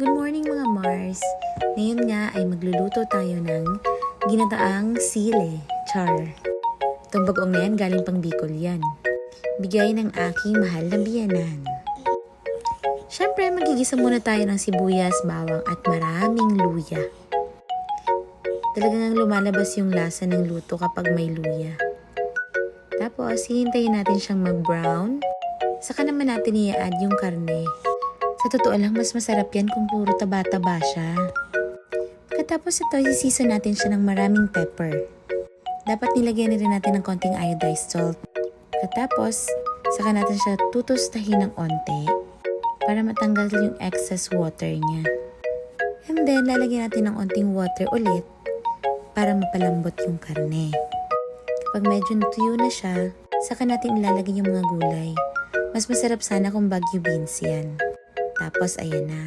Good morning mga Mars! Ngayon nga ay magluluto tayo ng ginataang sile, char. Itong bagoong na yan, galing pang Bicol yan. Bigay ng aking mahal na biyanan. Siyempre, magigisa muna tayo ng sibuyas, bawang at maraming luya. Talagang lumalabas yung lasa ng luto kapag may luya. Tapos, hihintayin natin siyang mag-brown. Saka naman natin i-add yung karne. Sa totoo lang, mas masarap yan kung puro taba-taba siya. Pagkatapos ito, isiseason natin siya ng maraming pepper. Dapat nilagyan na rin natin ng konting iodized salt. Pagkatapos, saka natin siya tutustahin ng onte para matanggal yung excess water niya. And then, lalagyan natin ng onting water ulit para mapalambot yung karne. Kapag medyo natuyo na siya, saka natin ilalagay yung mga gulay. Mas masarap sana kung Baguio beans yan. Tapos, ayan na.